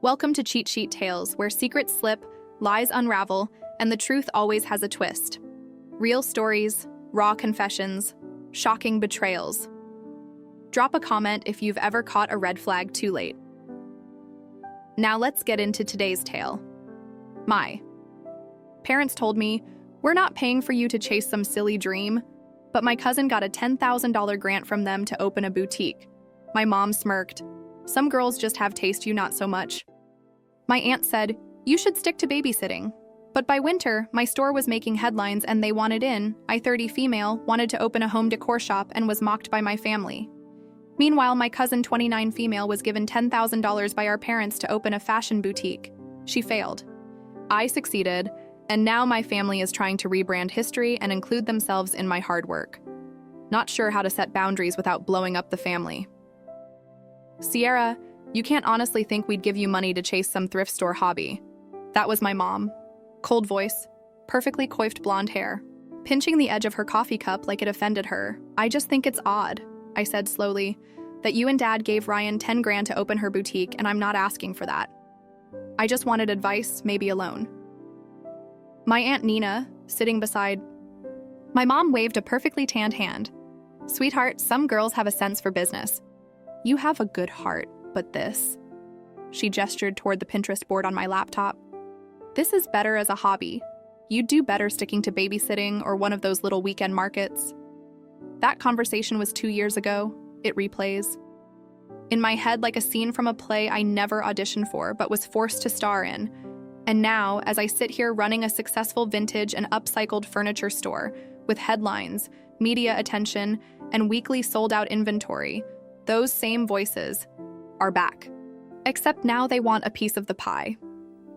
Welcome to Cheat Sheet Tales, where secrets slip, lies unravel, and the truth always has a twist. Real stories, raw confessions, shocking betrayals. Drop a comment if you've ever caught a red flag too late. Now let's get into today's tale. My parents told me, "We're not paying for you to chase some silly dream," but my cousin got a $10,000 grant from them to open a boutique. My mom smirked. "Some girls just have taste, you not so much." My aunt said, "You should stick to babysitting." But by winter, my store was making headlines and they wanted in. I, 30 female, wanted to open a home decor shop and was mocked by my family. Meanwhile, my cousin, 29 female, was given $10,000 by our parents to open a fashion boutique. She failed. I succeeded, and now my family is trying to rebrand history and include themselves in my hard work. Not sure how to set boundaries without blowing up the family. "Sierra, you can't honestly think we'd give you money to chase some thrift store hobby." That was my mom. Cold voice, perfectly coiffed blonde hair, pinching the edge of her coffee cup like it offended her. "I just think it's odd," I said slowly, "that you and Dad gave Ryan 10 grand to open her boutique, and I'm not asking for that. I just wanted advice, maybe a loan." My Aunt Nina, sitting beside my mom, waved a perfectly tanned hand. "Sweetheart, some girls have a sense for business. You have a good heart, but this..." She gestured toward the Pinterest board on my laptop. "This is better as a hobby. You'd do better sticking to babysitting or one of those little weekend markets." That conversation was 2 years ago. It replays in my head like a scene from a play I never auditioned for but was forced to star in. And now, as I sit here running a successful vintage and upcycled furniture store with headlines, media attention, and weekly sold-out inventory, those same voices are back. Except now they want a piece of the pie.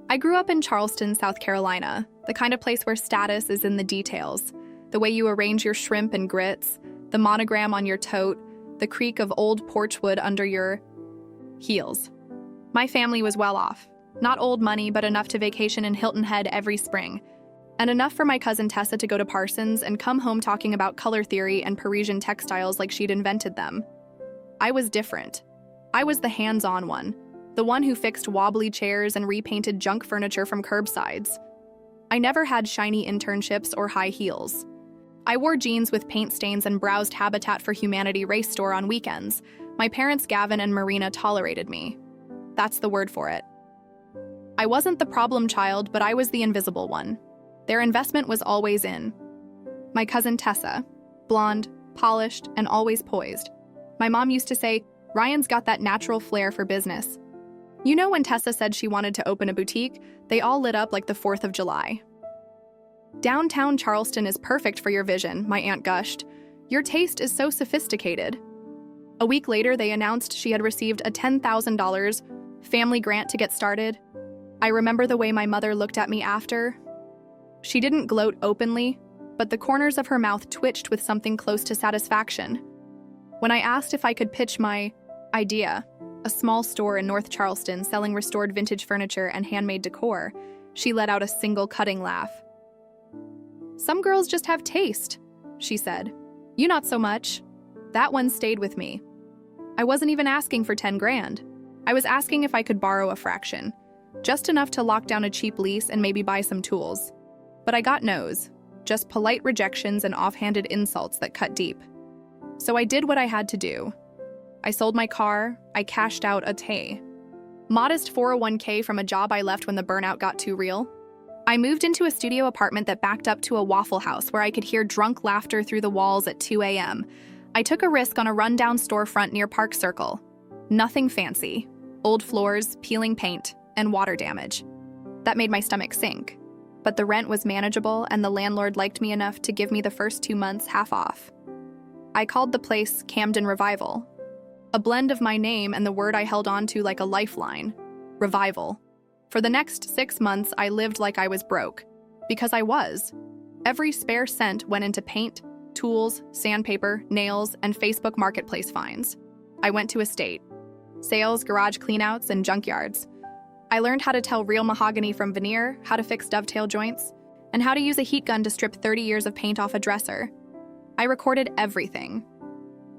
I grew up in Charleston, South Carolina, the kind of place where status is in the details. The way you arrange your shrimp and grits, the monogram on your tote, the creak of old porch wood under your heels. My family was well off. Not old money, but enough to vacation in Hilton Head every spring. And enough for my cousin Tessa to go to Parsons and come home talking about color theory and Parisian textiles like she'd invented them. I was different. I was the hands-on one, the one who fixed wobbly chairs and repainted junk furniture from curbsides. I never had shiny internships or high heels. I wore jeans with paint stains and browsed Habitat for Humanity race store on weekends. My parents, Gavin and Marina, tolerated me. That's the word for it. I wasn't the problem child, but I was the invisible one. Their investment was always in. My cousin Tessa, blonde, polished, and always poised. My mom used to say, "Ryan's got that natural flair for business." You know, when Tessa said she wanted to open a boutique, they all lit up like the 4th of July. "Downtown Charleston is perfect for your vision," my aunt gushed. "Your taste is so sophisticated." A week later, they announced she had received a $10,000 family grant to get started. I remember the way my mother looked at me after. She didn't gloat openly, but the corners of her mouth twitched with something close to satisfaction. When I asked if I could pitch my idea, a small store in North Charleston selling restored vintage furniture and handmade decor, she let out a single cutting laugh. "Some girls just have taste," she said. "You not so much." That one stayed with me. I wasn't even asking for 10 grand. I was asking if I could borrow a fraction, just enough to lock down a cheap lease and maybe buy some tools. But I got no's, just polite rejections and offhanded insults that cut deep. So I did what I had to do. I sold my car, I cashed out a modest 401k from a job I left when the burnout got too real. I moved into a studio apartment that backed up to a Waffle House where I could hear drunk laughter through the walls at 2 a.m. I took a risk on a rundown storefront near Park Circle. Nothing fancy. Old floors, peeling paint, and water damage. That made my stomach sink. But the rent was manageable and the landlord liked me enough to give me the first 2 months half off. I called the place Camden Revival. A blend of my name and the word I held on to like a lifeline. Revival. For the next 6 months, I lived like I was broke. Because I was. Every spare cent went into paint, tools, sandpaper, nails, and Facebook Marketplace finds. I went to estate, sales, garage cleanouts, and junkyards. I learned how to tell real mahogany from veneer, how to fix dovetail joints, and how to use a heat gun to strip 30 years of paint off a dresser. I recorded everything.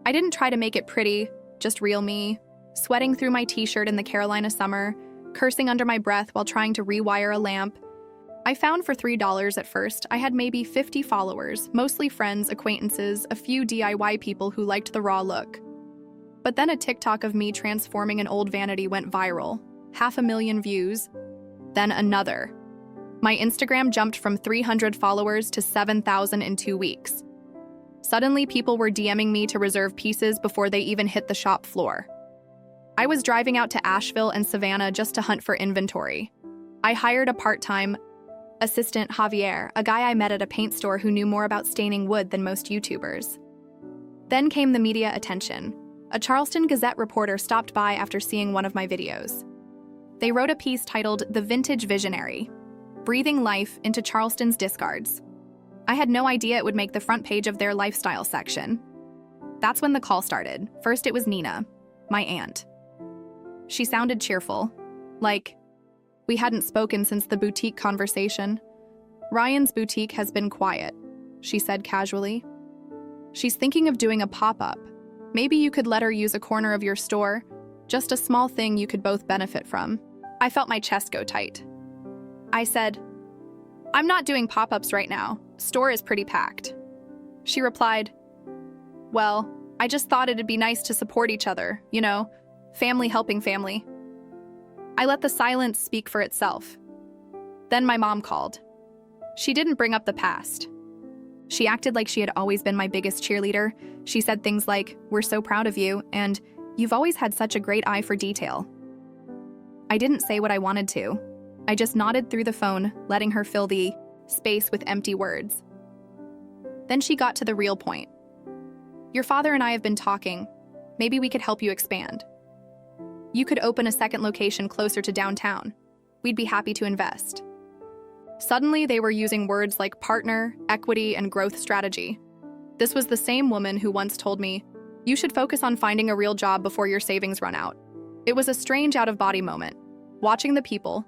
I didn't try to make it pretty, just real me, sweating through my t-shirt in the Carolina summer, cursing under my breath while trying to rewire a lamp. I found for $3 at first. I had maybe 50 followers, mostly friends, acquaintances, a few DIY people who liked the raw look. But then a TikTok of me transforming an old vanity went viral, 500,000 views. Then another. My Instagram jumped from 300 followers to 7,000 in 2 weeks. Suddenly, people were DMing me to reserve pieces before they even hit the shop floor. I was driving out to Asheville and Savannah just to hunt for inventory. I hired a part-time assistant, Javier, a guy I met at a paint store who knew more about staining wood than most YouTubers. Then came the media attention. A Charleston Gazette reporter stopped by after seeing one of my videos. They wrote a piece titled "The Vintage Visionary: Breathing Life into Charleston's Discards." I had no idea it would make the front page of their lifestyle section. That's when the call started. First, it was Nina, my aunt. She sounded cheerful, like we hadn't spoken since the boutique conversation. "Ryan's boutique has been quiet," she said casually. "She's thinking of doing a pop-up. Maybe you could let her use a corner of your store, just a small thing you could both benefit from." I felt my chest go tight. I said, "I'm not doing pop-ups right now. Store is pretty packed." She replied, "Well, I just thought it'd be nice to support each other, you know, family helping family." I let the silence speak for itself. Then my mom called. She didn't bring up the past. She acted like she had always been my biggest cheerleader. She said things like, "We're so proud of you," and "You've always had such a great eye for detail." I didn't say what I wanted to. I just nodded through the phone, letting her fill the space with empty words. Then she got to the real point. "Your father and I have been talking. Maybe we could help you expand. You could open a second location closer to downtown. We'd be happy to invest." Suddenly, they were using words like partner, equity, and growth strategy. This was the same woman who once told me, "You should focus on finding a real job before your savings run out." It was a strange out-of-body moment, watching the people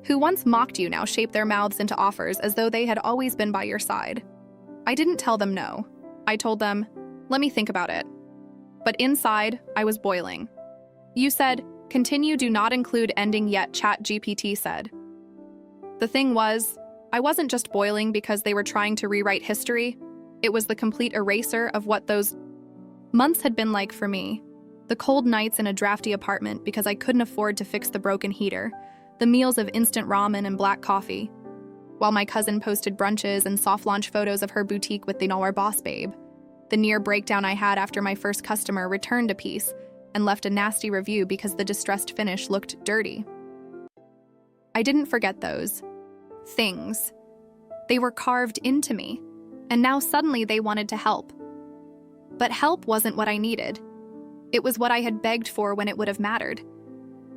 who once mocked you now shape their mouths into offers as though they had always been by your side. I didn't tell them no. I told them, "Let me think about it." But inside, I was boiling. "You said, 'Continue, do not include ending yet,'" ChatGPT said. The thing was, I wasn't just boiling because they were trying to rewrite history. It was the complete eraser of what those months had been like for me. The cold nights in a drafty apartment because I couldn't afford to fix the broken heater, the meals of instant ramen and black coffee, while my cousin posted brunches and soft launch photos of her boutique with the "Our boss babe." The near breakdown I had after my first customer returned a piece and left a nasty review because the distressed finish looked dirty. I didn't forget those things. They were carved into me, and now suddenly they wanted to help. But help wasn't what I needed. It was what I had begged for when it would have mattered.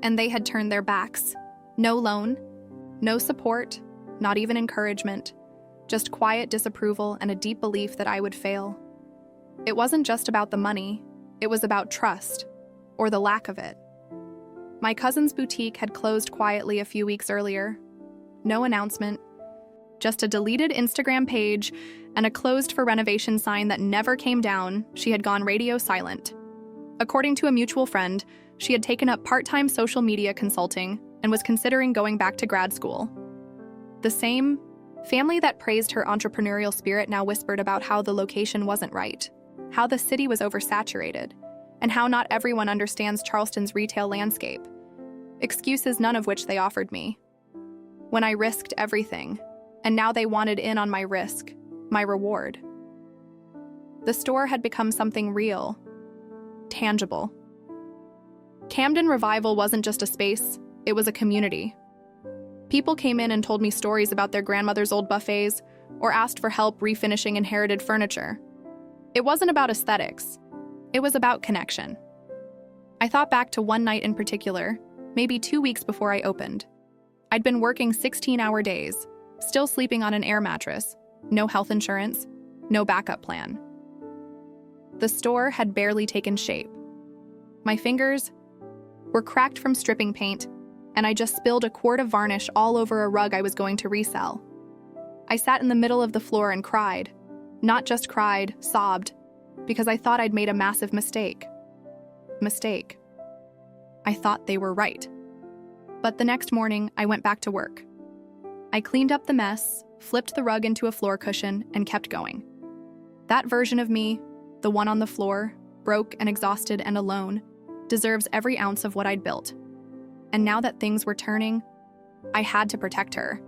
And they had turned their backs. No loan, no support, not even encouragement, just quiet disapproval and a deep belief that I would fail. It wasn't just about the money, it was about trust, or the lack of it. My cousin's boutique had closed quietly a few weeks earlier. No announcement, just a deleted Instagram page and a closed for renovation sign that never came down. She had gone radio silent. According to a mutual friend, she had taken up part-time social media consulting and was considering going back to grad school. The same family that praised her entrepreneurial spirit now whispered about how the location wasn't right, how the city was oversaturated, and how not everyone understands Charleston's retail landscape. Excuses none of which they offered me. When I risked everything, and now they wanted in on my risk, my reward. The store had become something real, tangible. Camden Revival wasn't just a space, it was a community. People came in and told me stories about their grandmother's old buffets or asked for help refinishing inherited furniture. It wasn't about aesthetics, it was about connection. I thought back to one night in particular, maybe 2 weeks before I opened. I'd been working 16-hour days, still sleeping on an air mattress, no health insurance, no backup plan. The store had barely taken shape. My fingers were cracked from stripping paint, and I just spilled a quart of varnish all over a rug I was going to resell. I sat in the middle of the floor and cried. Not just cried, sobbed, because I thought I'd made a massive mistake. I thought they were right. But the next morning, I went back to work. I cleaned up the mess, flipped the rug into a floor cushion, and kept going. That version of me, the one on the floor, broke and exhausted and alone, deserves every ounce of what I'd built. And now that things were turning, I had to protect her.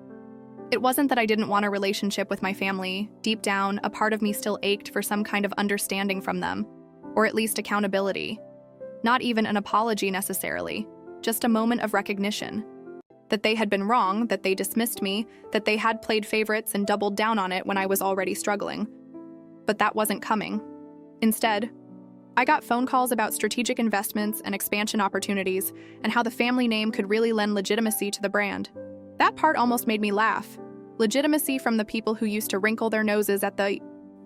It wasn't that I didn't want a relationship with my family. Deep down, a part of me still ached for some kind of understanding from them, or at least accountability. Not even an apology necessarily, just a moment of recognition. That they had been wrong, that they dismissed me, that they had played favorites and doubled down on it when I was already struggling. But that wasn't coming. Instead, I got phone calls about strategic investments and expansion opportunities and how the family name could really lend legitimacy to the brand. That part almost made me laugh. Legitimacy from the people who used to wrinkle their noses at the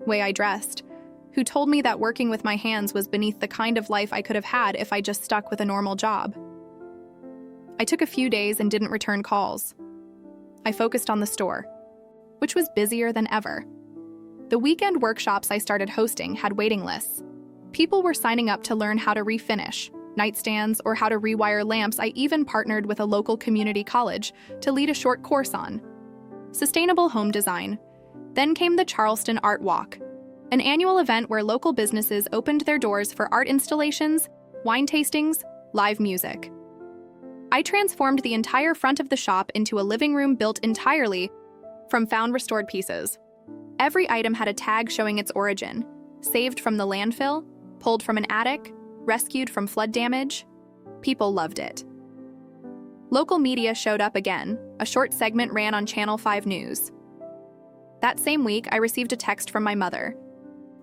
way I dressed, who told me that working with my hands was beneath the kind of life I could have had if I just stuck with a normal job. I took a few days and didn't return calls. I focused on the store, which was busier than ever. The weekend workshops I started hosting had waiting lists. People were signing up to learn how to refinish nightstands or how to rewire lamps. I even partnered with a local community college to lead a short course on sustainable home design. Then came the Charleston Art Walk, an annual event where local businesses opened their doors for art installations, wine tastings, live music. I transformed the entire front of the shop into a living room built entirely from found restored pieces. Every item had a tag showing its origin, saved from the landfill, pulled from an attic, rescued from flood damage. People loved it. Local media showed up again. A short segment ran on Channel 5 News. That same week, I received a text from my mother.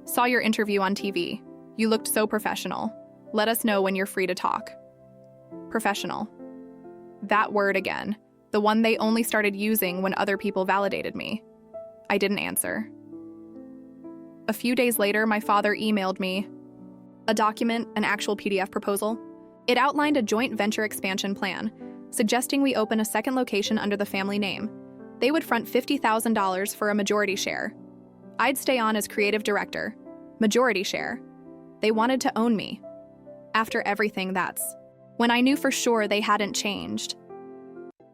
"Saw your interview on TV. You looked so professional. Let us know when you're free to talk." Professional. That word again, the one they only started using when other people validated me. I didn't answer. A few days later, my father emailed me a document, an actual PDF proposal. It outlined a joint venture expansion plan, suggesting we open a second location under the family name. They would front $50,000 for a majority share. I'd stay on as creative director. Majority share. They wanted to own me. After everything, that's when I knew for sure they hadn't changed.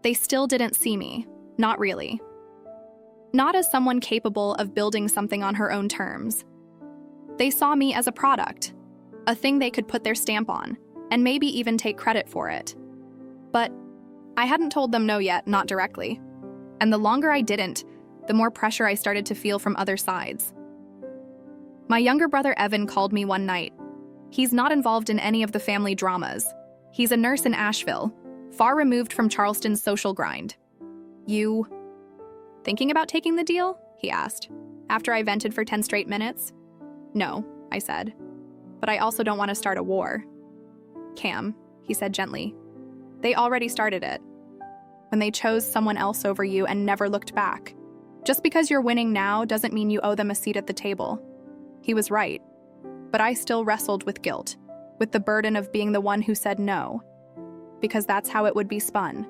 They still didn't see me. Not really. Not as someone capable of building something on her own terms. They saw me as a product, a thing they could put their stamp on, and maybe even take credit for it. But I hadn't told them no yet, not directly. And the longer I didn't, the more pressure I started to feel from other sides. My younger brother Evan called me one night. He's not involved in any of the family dramas. He's a nurse in Asheville, far removed from Charleston's social grind. "You thinking about taking the deal?" he asked, after I vented for 10 straight minutes. "No," I said. "But I also don't want to start a war." "Cam," he said gently, "they already started it. When they chose someone else over you and never looked back. Just because you're winning now doesn't mean you owe them a seat at the table." He was right, but I still wrestled with guilt, with the burden of being the one who said no, because that's how it would be spun.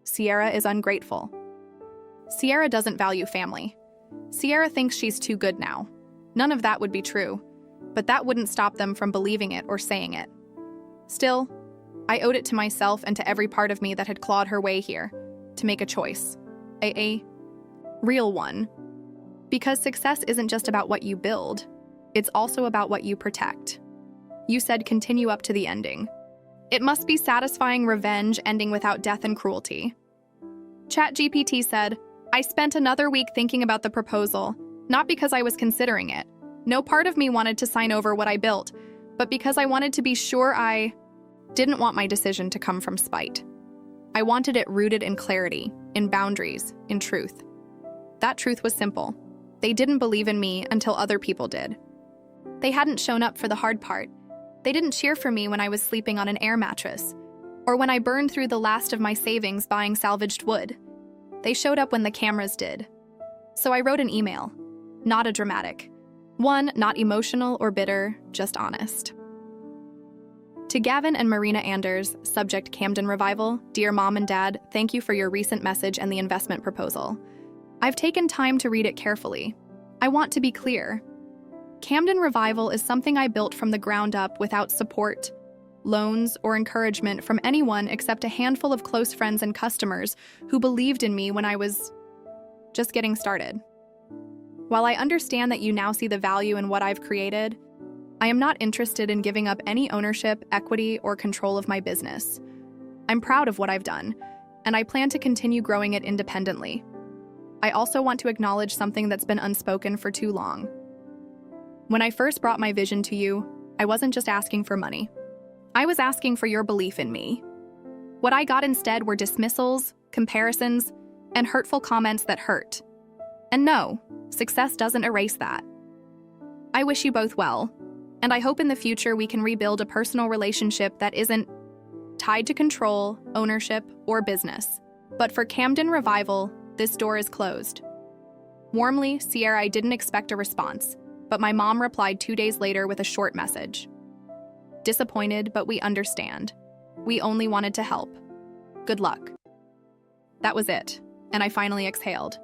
Sierra is ungrateful. Sierra doesn't value family. Sierra thinks she's too good now. None of that would be true, but that wouldn't stop them from believing it or saying it. Still, I owed it to myself and to every part of me that had clawed her way here, to make a choice. A real one. Because success isn't just about what you build, it's also about what you protect. You said continue up to the ending. It must be satisfying revenge ending without death and cruelty. ChatGPT said, "I spent another week thinking about the proposal, not because I was considering it. No part of me wanted to sign over what I built, but because I wanted to be sure I didn't want my decision to come from spite. I wanted it rooted in clarity, in boundaries, in truth. That truth was simple. They didn't believe in me until other people did. They hadn't shown up for the hard part. They didn't cheer for me when I was sleeping on an air mattress, or when I burned through the last of my savings buying salvaged wood. They showed up when the cameras did. So I wrote an email. Not a dramatic one, not emotional or bitter, just honest. To Gavin and Marina Anders, subject Camden Revival, Dear Mom and Dad, thank you for your recent message and the investment proposal. I've taken time to read it carefully. I want to be clear. Camden Revival is something I built from the ground up without support, loans, or encouragement from anyone except a handful of close friends and customers who believed in me when I was just getting started. While I understand that you now see the value in what I've created, I am not interested in giving up any ownership, equity, or control of my business. I'm proud of what I've done, and I plan to continue growing it independently. I also want to acknowledge something that's been unspoken for too long. When I first brought my vision to you, I wasn't just asking for money. I was asking for your belief in me. What I got instead were dismissals, comparisons, and hurtful comments that hurt. And no, success doesn't erase that. I wish you both well, and I hope in the future we can rebuild a personal relationship that isn't tied to control, ownership, or business. But for Camden Revival, this door is closed. Warmly, Sierra. I didn't expect a response, but my mom replied 2 days later with a short message. Disappointed, but we understand. We only wanted to help. Good luck. That was it, and I finally exhaled.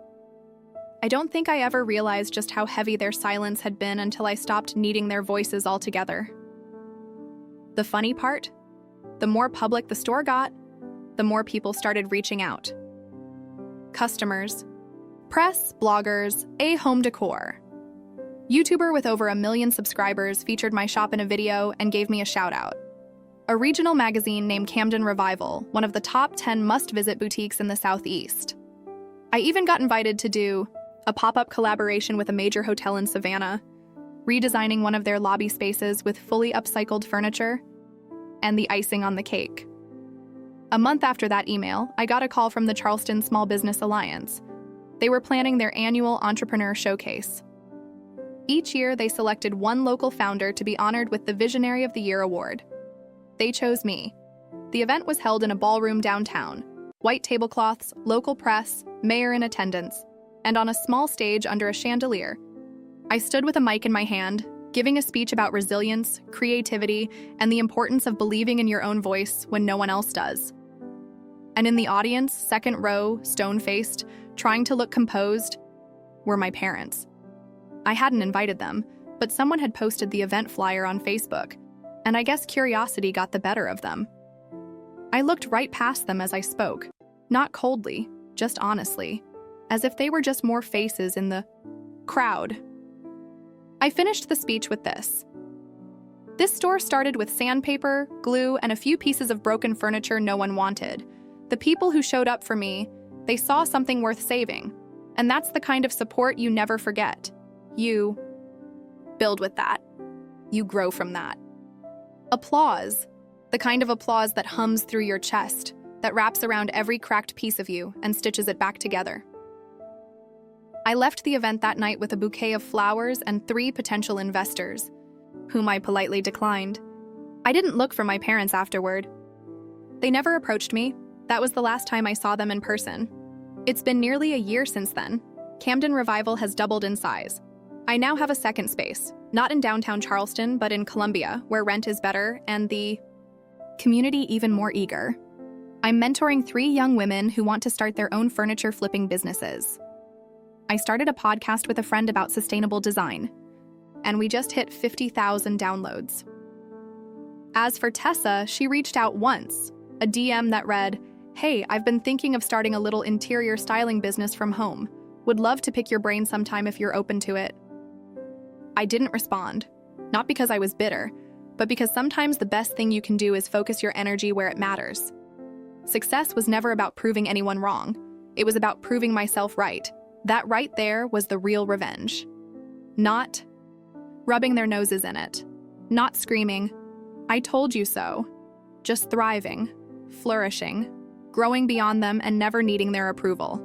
I don't think I ever realized just how heavy their silence had been until I stopped needing their voices altogether. The funny part? The more public the store got, the more people started reaching out. Customers, press, bloggers, home decor. YouTuber with over 1 million subscribers featured my shop in a video and gave me a shout-out. A regional magazine named Camden Revival, one of the top 10 must-visit boutiques in the Southeast. I even got invited to do a pop-up collaboration with a major hotel in Savannah, redesigning one of their lobby spaces with fully upcycled furniture, and the icing on the cake. A month after that email, I got a call from the Charleston Small Business Alliance. They were planning their annual entrepreneur showcase. Each year, they selected one local founder to be honored with the Visionary of the Year award. They chose me. The event was held in a ballroom downtown. White tablecloths, local press, mayor in attendance, and on a small stage under a chandelier. I stood with a mic in my hand, giving a speech about resilience, creativity, and the importance of believing in your own voice when no one else does. And in the audience, second row, stone-faced, trying to look composed, were my parents. I hadn't invited them, but someone had posted the event flyer on Facebook, and I guess curiosity got the better of them. I looked right past them as I spoke, not coldly, just honestly, as if they were just more faces in the crowd. I finished the speech with this. This store started with sandpaper, glue, and a few pieces of broken furniture no one wanted. The people who showed up for me, they saw something worth saving, and that's the kind of support you never forget. You build with that. You grow from that. Applause, the kind of applause that hums through your chest, that wraps around every cracked piece of you and stitches it back together. I left the event that night with a bouquet of flowers and 3 potential investors, whom I politely declined. I didn't look for my parents afterward. They never approached me. That was the last time I saw them in person. It's been nearly a year since then. Camden Revival has doubled in size. I now have a second space, not in downtown Charleston, but in Columbia, where rent is better and the community even more eager. I'm mentoring 3 young women who want to start their own furniture flipping businesses. I started a podcast with a friend about sustainable design, and we just hit 50,000 downloads. As for Tessa, she reached out once, a DM that read, "Hey, I've been thinking of starting a little interior styling business from home. Would love to pick your brain sometime if you're open to it." I didn't respond, not because I was bitter, but because sometimes the best thing you can do is focus your energy where it matters. Success was never about proving anyone wrong. It was about proving myself right. That right there was the real revenge. Not rubbing their noses in it. Not screaming, "I told you so." Just thriving, flourishing, growing beyond them and never needing their approval.